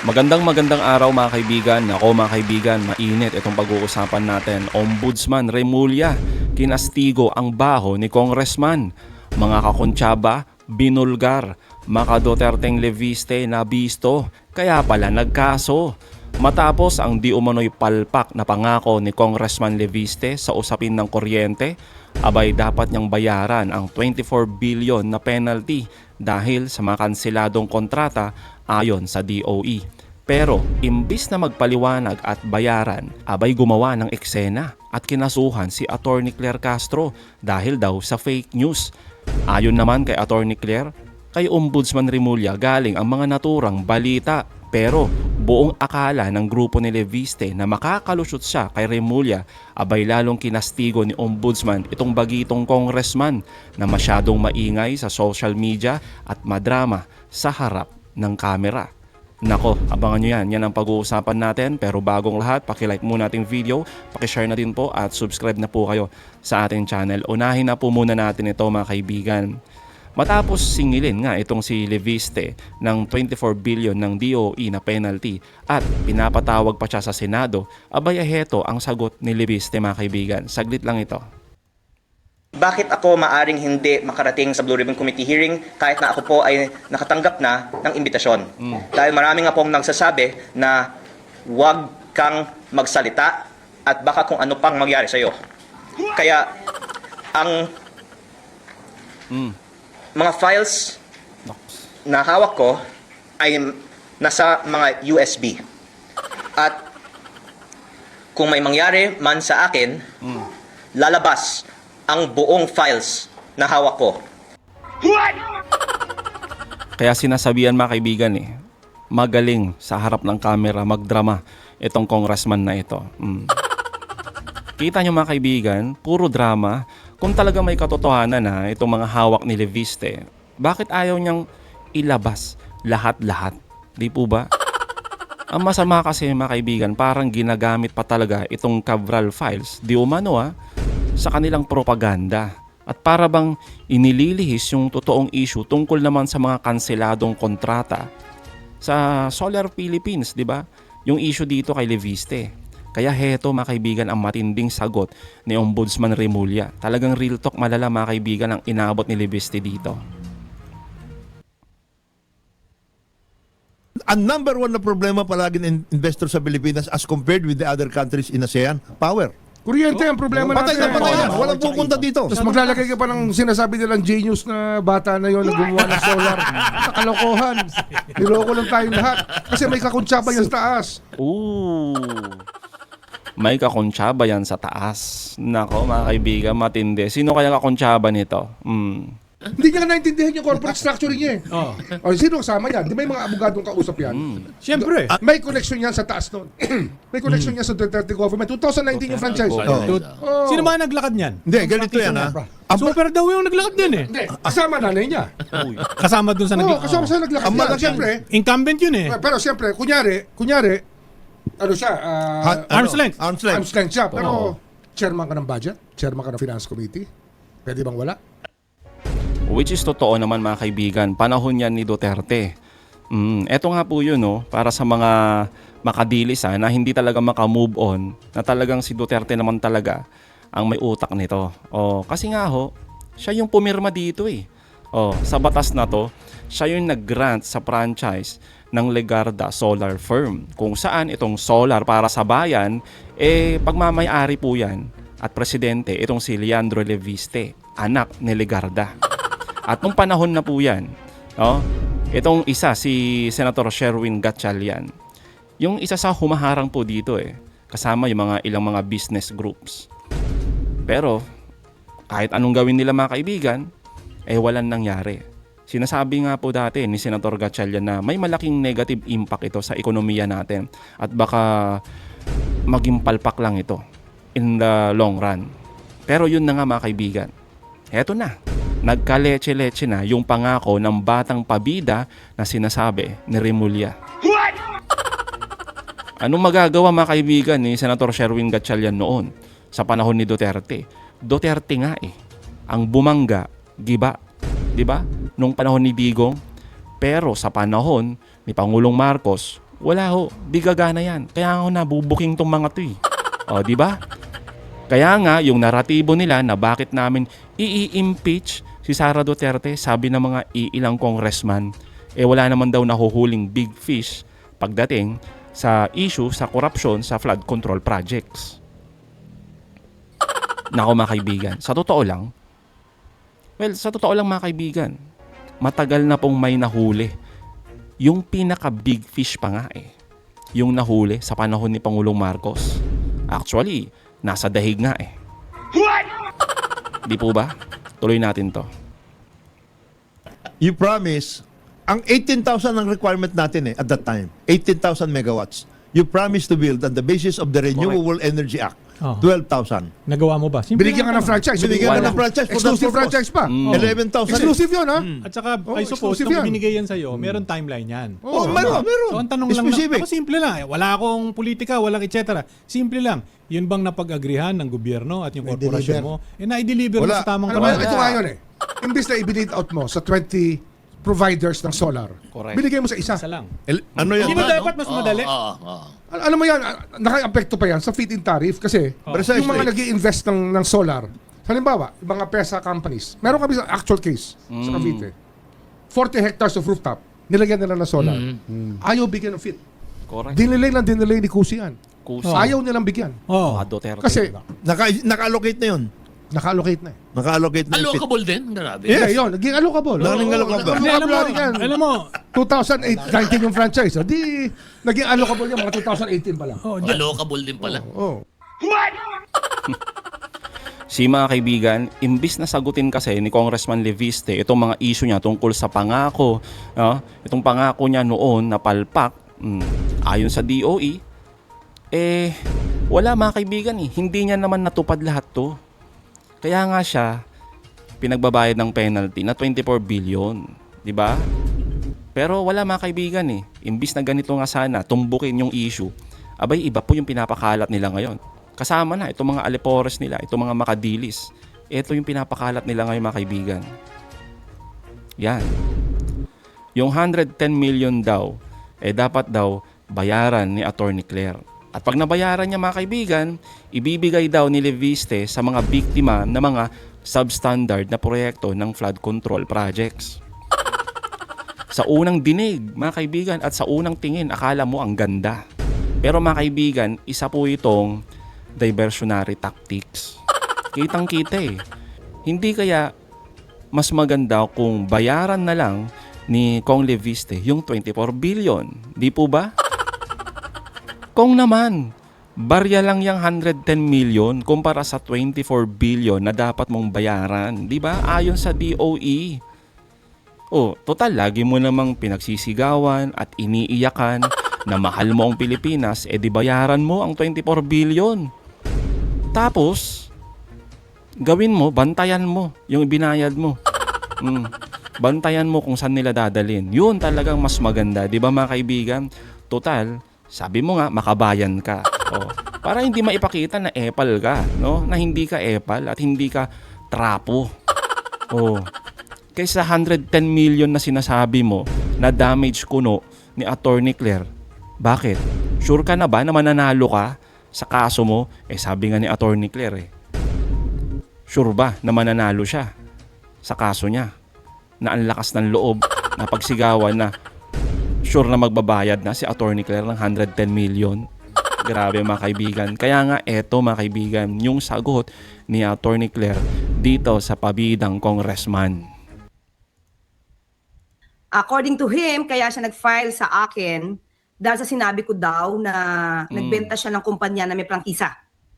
Magandang araw mga kaibigan. Ako mga kaibigan, mainit itong pag-uusapan natin. Ombudsman Remulla, kinastigo ang baho ni Congressman. Mga kakuntsaba, binulgar. Maka Duterteng Leviste na bisto, kaya pala nagkaso. Matapos ang di umano'y palpak na pangako ni Congressman Leviste sa usapin ng kuryente, abay dapat niyang bayaran ang 24 billion na penalty dahil sa mga kanseladong kontrata ayon sa DOE. Pero imbis na magpaliwanag at bayaran, abay gumawa ng eksena at kinasuhan si Attorney Claire Castro dahil daw sa fake news. Ayon naman kay Attorney Claire, kay Ombudsman Remulla galing ang mga naturang balita, pero buong akala ng grupo ni Leviste na makakalusot siya kay Remulla, abay lalong kinastigo ni Ombudsman itong bagitong congressman na masyadong maingay sa social media at madrama sa harap ng kamera. Nako, abangan nyo yan. Yan ang pag-uusapan natin. Pero bagong lahat, pakilike muna ating video, pakishare na din po at subscribe na po kayo sa ating channel. Unahin na po muna natin ito mga kaibigan. Matapos singilin nga itong si Leviste ng 24 billion ng DOE na penalty at pinapatawag pa siya sa Senado, abay heto ang sagot ni Leviste mga kaibigan. Saglit lang ito. Bakit ako maaring hindi makarating sa Blue Ribbon Committee hearing kahit na ako po ay nakatanggap na ng imbitasyon? Dahil marami nga pong nagsasabi na huwag kang magsalita at baka kung ano pang mangyari sa iyo. Kaya ang mga files na hawak ko ay nasa mga USB. At kung may mangyari man sa akin, lalabas ang buong files na hawak ko. Kaya sinasabihan mga kaibigan magaling sa harap ng camera magdrama itong congressman na ito. Kita nyo mga kaibigan, puro drama. Kung talaga may katotohanan na itong mga hawak ni Leviste, bakit ayaw niyang ilabas lahat-lahat? Di po ba? Ang masama kasi mga kaibigan, parang ginagamit pa talaga itong Cabral files, di umano sa kanilang propaganda. At para bang inililihis yung totoong issue tungkol naman sa mga kanseladong kontrata sa Solar Philippines, di ba? Yung issue dito kay Leviste. Kaya heto mga kaibigan ang matinding sagot ni Ombudsman Remulla. Talagang real talk malala mga kaibigan ang inabot ni Leviste dito. Ang number one na problema palagi ng investor sa Pilipinas as compared with the other countries in ASEAN, power. Kuryente ang problema Patay natin. na patay na. Walang pupunta dito. Tapos maglalagay ka pa ng sinasabi nilang genius na bata na yon na gumawa ng solar. Nakalokohan. Niloko lang tayong lahat. Kasi may kakuntsaba yan sa taas. Ooh. May kakontsaba yan sa taas. Nako mga kaibigan, matindi. Sino kaya kakontsaba nito? Hindi niya naintindihan yung corporate structure niya O, sino kasama yan? Di may mga abogadong kausap yan? Siyempre. May connection yan sa taas nun. May connection yan sa Duterte government. 2019 yung franchise. Sino ba naglakad niyan? Hindi, ganito yan Super daw yung naglakad niyan eh. Hindi, kasama nanay niya. Kasama dun sa naglakad. Kasama sa naglakad Ang niya. malaki- Siyempre, Incumbent yun eh. pero siyempre, kunyari, ano siya? Arm's length. Arm's length. Arm's length siya. Pero, chairman ka ng budget? Chairman ka ng finance committee? Pwede bang wala? Which is totoo naman mga kaibigan, panahon yan ni Duterte. Eto nga po yun para sa mga makadilis na hindi talaga makamove on, na talagang si Duterte naman talaga ang may utak nito. Kasi nga siya yung pumirma dito sa batas na to, siya yung nag-grant sa franchise ng Legarda Solar Firm, kung saan itong solar para sa bayan, pagmamay-ari po yan at presidente itong si Leandro Leviste, anak ni Legarda. At nung panahon na po yan, itong isa, si Senator Sherwin Gatchalian, yung isa sa humaharang po dito kasama yung ilang mga business groups. Pero, kahit anong gawin nila mga kaibigan, walang nangyari. Sinasabi nga po dati ni Senator Gatchalian na may malaking negative impact ito sa ekonomiya natin at baka maging palpak lang ito in the long run. Pero yun na nga mga kaibigan, eto na. Nagkaleche-leche na yung pangako ng batang pabida na sinasabi ni Remulla. Anong magagawa mga kaibigan ni Senator Sherwin Gatchalian noon sa panahon ni Duterte? Duterte nga ang bumangga, giba, di ba? Nung panahon ni Digong. Pero sa panahon ni Pangulong Marcos, Wala ho, di gagana yan. Kaya ako nabubuking tong mga to eh. O, di ba? Kaya nga, yung naratibo nila na bakit namin i-impeach si Sara Duterte, sabi ng mga iilang congressman, wala naman daw nahuhuling big fish pagdating sa issue sa korupsyon sa flood control projects. Nako mga kaibigan, sa totoo lang mga kaibigan, matagal na pong may nahuli. Yung pinaka big fish pa nga yung nahuli sa panahon ni Pangulong Marcos. Actually, nasa dahig nga Di po ba? Tuloy natin to. You promise, ang 18,000 ang requirement natin at that time, 18,000 megawatts. You promise to build on the basis of the Renewable Energy Act, 12,000. Nagawa mo ba? Simple Binigyan ka lang ng franchise. Binigyan ka ng franchise for that Exclusive purpose. franchise pa. 11,000. Exclusive yun, ha? At saka, I suppose, exclusive nung yan. binigay yan sa'yo, meron timeline yan. Oh, meron. So, ang tanong lang, Specific. ako simple lang. Wala akong politika, walang etc. Simple lang. Yun bang napag-agrihan ng gobyerno at yung korporasyon mo? Na-deliver mo Wala. sa tamang Ano ba, panahon. ito nga yun Imbis na i-delete out mo sa 20 providers ng solar, Correct. binigay mo sa isa. Isa lang. Ano yan? Hindi ba dapat mas madali? Alam mo yan, naka-apekto pa yan sa feed-in tariff kasi Precisely. yung mga nag-i-invest ng solar, halimbawa, yung mga PESA companies, meron kami sa actual case sa Cavite. 40 hectares of rooftop, nilagyan nila ng solar. Ayaw bigyan ng fit. Correct. Dinelay ni Kusi yan. Kusa. Ayaw nilang bigyan. Oh. Mga Duterte. Kasi Naka-allocate na yun. naka-allocate na Naka-allocate na yung fit. Allocable din? Grabe. Yes. Yeah, yun, naging allocable. Naging allocable. Hindi, Allocable yan. alam mo, 2008, 19 yung franchise. Di, naging allocable yan mga 2018 pa lang. Allocable din pala. Oh. Si mga kaibigan, imbis na sagutin kasi ni Congressman Leviste itong mga issue niya tungkol sa pangako, itong pangako niya noon na palpak, ayon sa DOE, wala mga kaibigan hindi niya naman natupad lahat to. Kaya nga siya, pinagbabayad ng penalty na 24 billion, di ba? Pero wala mga kaibigan imbis na ganito nga sana, tumbukin yung issue, abay iba po yung pinapakalat nila ngayon. Kasama na itong mga alipores nila, itong mga makadilis. Ito yung pinapakalat nila ngayon mga kaibigan. Yan. Yung 110 million daw, dapat daw bayaran ni Attorney Claire. At pag nabayaran niya mga kaibigan, ibibigay daw ni Leviste sa mga biktima ng mga substandard na proyekto ng flood control projects. Sa unang dinig, mga kaibigan, at sa unang tingin, akala mo ang ganda. Pero mga kaibigan, isa po itong diversionary tactics. Kitang-kita Hindi kaya mas maganda kung bayaran na lang ni Kong Leviste yung 24 billion? Di po ba? Kung naman, barya lang yung 110 million kumpara sa 24 billion na dapat mong bayaran. Di ba? Ayon sa DOE. Total, lagi mo namang pinagsisigawan at iniiyakan na mahal mo ang Pilipinas, di bayaran mo ang 24 billion. Tapos, gawin mo, bantayan mo yung binayad mo. Bantayan mo kung saan nila dadalhin. Yun talagang mas maganda. Di ba mga kaibigan? Total, sabi mo nga, makabayan ka. Para hindi maipakita na epal ka. No? Na hindi ka epal at hindi ka trapo. Kaysa 110 million na sinasabi mo na damage kuno ni Attorney Claire. Bakit? Sure ka na ba na mananalo ka sa kaso mo? Sabi nga ni Attorney Claire sure ba na mananalo siya sa kaso niya? Na ang lakas ng loob na pagsigawan na sure na magbabayad na si Attorney Claire ng 110 million. Grabe mga kaibigan. Kaya nga eto mga kaibigan, yung sagot ni Attorney Claire dito sa pabidang congressman. According to him, kaya siya nag-file sa akin dahil sa sinabi ko daw na nagbenta siya ng kumpanya na may prangkisa.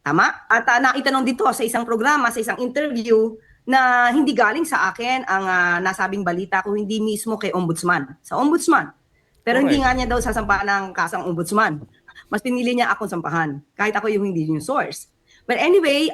Tama? At naitanong dito sa isang programa, sa isang interview, na hindi galing sa akin ang nasabing balita kung hindi mismo kay Ombudsman. Sa Ombudsman. Pero hindi nga niya daw sasampahan ng kasang Ombudsman. Mas pinili niya akong sampahan. Kahit ako yung hindi yung source. But anyway,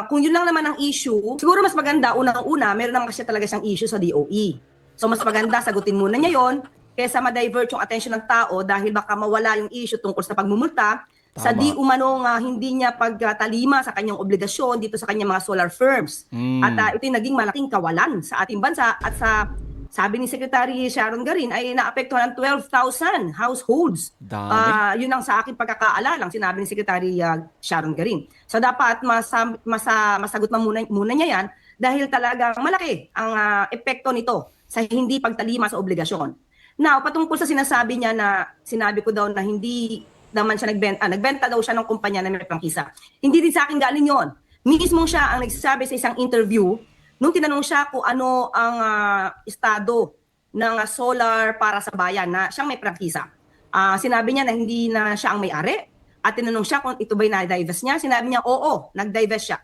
kung yun lang naman ang issue, siguro mas maganda, unang-una, meron naman kasi talaga siyang issue sa DOE. So mas maganda, sagutin muna niya yon kaysa ma-divert yung attention ng tao dahil baka mawala yung issue tungkol sa pagmumulta sa di umano nga hindi niya pagtalima sa kanyang obligasyon dito sa kanyang mga solar firms. At ito'y naging malaking kawalan sa ating bansa at sa sabi ni Secretary Sharon Garin ay naapektuhan ng 12,000 households. Dami. Yun ang sa akin pagkakaalalang sinabi ni Secretary Sharon Garin. So dapat masagot muna niya yan dahil talagang malaki ang epekto nito sa hindi pagtalima sa obligasyon. Now, patungkol sa sinasabi niya na sinabi ko daw na hindi naman siya nagbenta daw siya ng kumpanya na may prangkisa. Hindi din sa akin galing yon. Mismo siya ang nagsasabi sa isang interview nung tinanong siya kung ano ang estado ng solar para sa bayan na siyang may prangkisa. Sinabi niya na hindi na siya ang may-ari at tinanong siya kung ito ba'y na-divest niya. Sinabi niya, oo, nag-divest siya.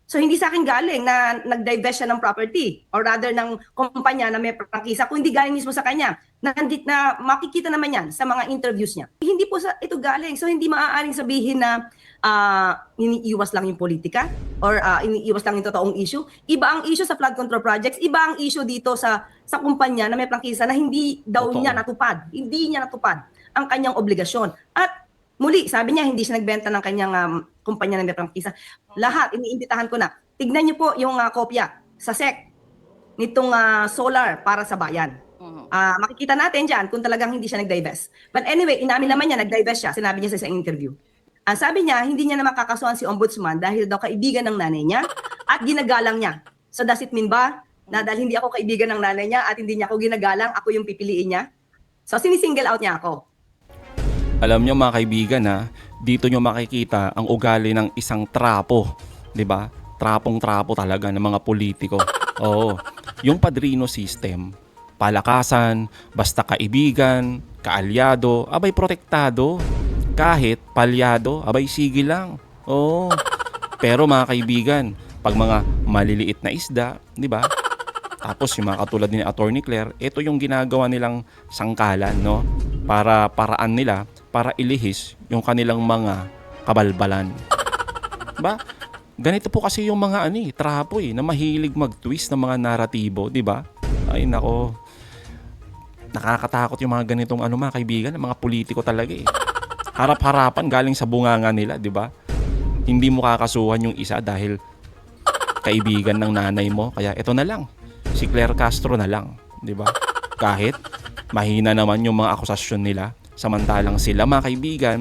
So hindi sa akin galing na nag-divest siya ng property or rather ng kumpanya na may prangkisa, kung hindi galing mismo sa kanya. Na makikita naman yan sa mga interviews niya. Hindi po ito galing. So hindi maaaring sabihin na iniiwas lang yung politika or iniiwas lang yung totoong issue. Iba ang issue sa flood control projects, iba ang issue dito sa kumpanya na may prangkisa na hindi daw Totoo. niya natupad. Hindi niya natupad ang kanyang obligasyon. At muli, sabi niya, hindi siya nagbenta ng kanyang kumpanya na may prangkisa. Lahat, iniimbitahan ko na. Tignan niyo po yung kopya sa SEC nitong solar para sa bayan. Makikita natin dyan kung talagang hindi siya nag-divest. But anyway, inamin naman niya, nag-divest siya. Sinabi niya sa isang interview. Sabi niya, hindi niya na makakasuhan si Ombudsman dahil daw kaibigan ng nanay niya at ginagalang niya. So does it mean ba na dahil hindi ako kaibigan ng nanay niya at hindi niya ako ginagalang, ako yung pipiliin niya? So sinisingle out niya ako. Alam nyo mga kaibigan ha, dito nyo makikita ang ugali ng isang trapo. 'Di ba? Trapong-trapo talaga ng mga politiko. Oo. Yung padrino system, palakasan, basta kaibigan, kaalyado, abay protektado. Kahit palyado, abay sige lang. Oo. Pero mga kaibigan, pag mga maliliit na isda, 'di ba? Tapos yung mga katulad ni Attorney Claire, ito yung ginagawa nilang sangkalan, no? Para paraan nila para ilihis yung kanilang mga kabalbalan. Ba? Ganito po kasi yung mga trapo na mahilig mag-twist ng mga naratibo, 'di ba? Ay nako. Nakakatakot yung mga ganitong mga kaibigan, mga politiko talaga eh. Harap-harapan galing sa bunganga nila, 'di ba? Hindi mo kakasuhan yung isa dahil kaibigan ng nanay mo, kaya ito na lang. Si Claire Castro na lang, 'di ba? Kahit mahina naman yung mga akusasyon nila, samantalang sila mga kaibigan,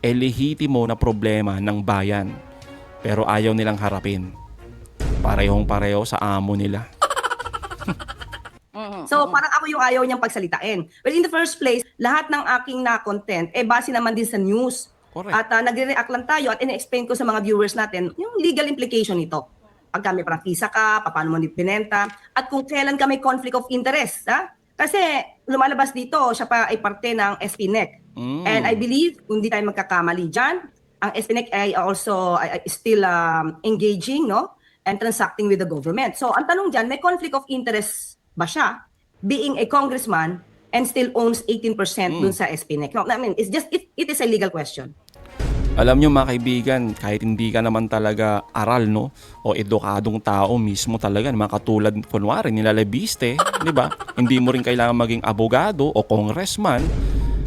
lehitimo na problema ng bayan. Pero ayaw nilang harapin. Parehong-pareho sa amo nila. So parang ako yung ayaw niyang pagsalitain. Well, in the first place, lahat ng aking na-content, base naman din sa news. Correct. At nagre-react lang tayo at ine-explain ko sa mga viewers natin yung legal implication nito. Pag may prangkisa ka, paano mo binenta, at kung kailan ka may conflict of interest. Kasi lumalabas dito, siya pa ay parte ng SPNEC. And I believe, kung hindi tayo magkakamali dyan, ang SPNEC ay also still engaging, no, and transacting with the government. So ang tanong dyan, may conflict of interest ba siya being a congressman and still owns 18% dun sa SPNEC? No, I mean, it is a legal question. Alam nyo mga kaibigan, kahit hindi ka naman talaga aral, no, o edukadong tao mismo talaga, mga katulad, kunwari, nilalabiste, di ba? Hindi mo rin kailangan maging abogado o congressman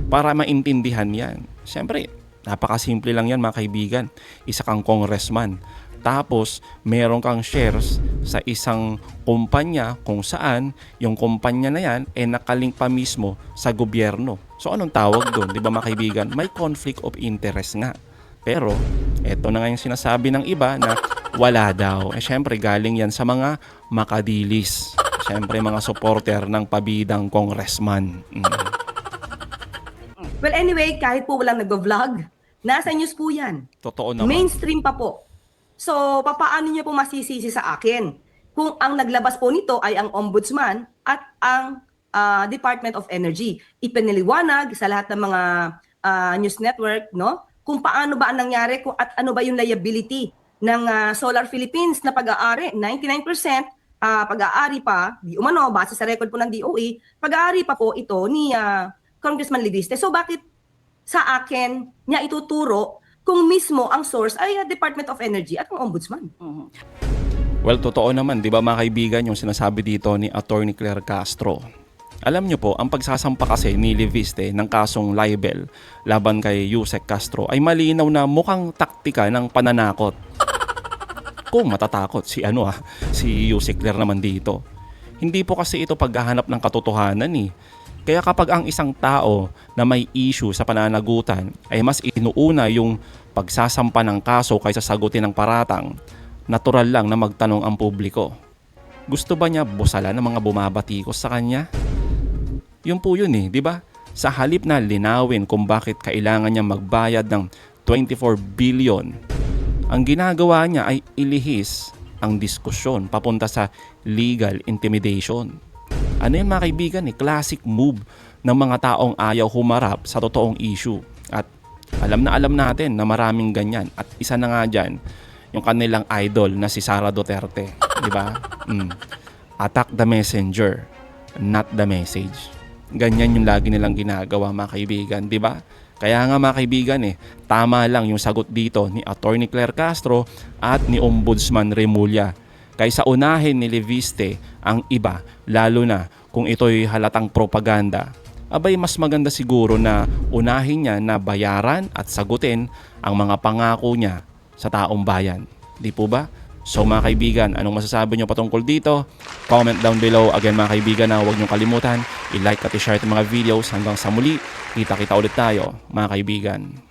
para maintindihan yan. Siyempre, napakasimple lang yan mga kaibigan. Isa kang congressman. Tapos, meron kang shares sa isang kumpanya kung saan yung kumpanya na yan nakalink pa mismo sa gobyerno. So, anong tawag doon? Di ba mga kaibigan? May conflict of interest nga. Pero, eto na nga yung sinasabi ng iba na wala daw. Syempre, galing yan sa mga makadilis. Syempre, mga supporter ng pabidang congressman. Well, anyway, kahit po walang nag-vlog, nasa news po yan. Totoo naman. Mainstream pa po. So, papaano niyo po masisisi sa akin kung ang naglabas po nito ay ang Ombudsman at ang Department of Energy? Ipinaliwanag sa lahat ng mga news network, no? Kung paano ba ang nangyari at ano ba yung liability ng Solar Philippines na pag-aari. 99% pag-aari pa, di umano, base sa record po ng DOE, pag-aari pa po ito ni Congressman Libiste. So bakit sa akin niya ituturo kung mismo ang source ay Department of Energy at ang Ombudsman? Well, totoo naman, di ba mga kaibigan, yung sinasabi dito ni Attorney Claire Castro. Alam nyo po, ang pagsasampa kasi ni Libiste ng kasong libel laban kay Yusek Castro ay malinaw na mukhang taktika ng pananakot. Kung matatakot si Yusek Claire naman dito. Hindi po kasi ito paghahanap ng katotohanan eh. Kaya kapag ang isang tao na may issue sa pananagutan ay mas inuuna yung pagsasampa ng kaso kaysa sagutin ng paratang, natural lang na magtanong ang publiko. Gusto ba niya busala ng mga bumabatikos sa kanya? Yun po yun eh, di ba? Sa halip na linawin kung bakit kailangan niya magbayad ng 24 billion, ang ginagawa niya ay ilihis ang diskusyon papunta sa legal intimidation. Ano yan mga kaibigan eh? Classic move ng mga taong ayaw humarap sa totoong issue. At alam natin na maraming ganyan. At isa na nga dyan, yung kanilang idol na si Sara Duterte. Di ba? Attack the messenger, not the message. Ganyan yung lagi nilang ginagawa mga kaibigan. Di ba? Kaya nga mga kaibigan tama lang yung sagot dito ni Attorney Claire Castro at ni Ombudsman Remulla. Kaysa unahin ni Leviste ang iba, lalo na kung ito'y halatang propaganda, abay mas maganda siguro na unahin niya na bayaran at sagutin ang mga pangako niya sa taong bayan. Di po ba? So mga kaibigan, anong masasabi niyo patungkol dito? Comment down below. Again mga kaibigan, huwag niyo kalimutan, i-like at i-share itong mga videos. Hanggang sa muli, kita-kita ulit tayo mga kaibigan.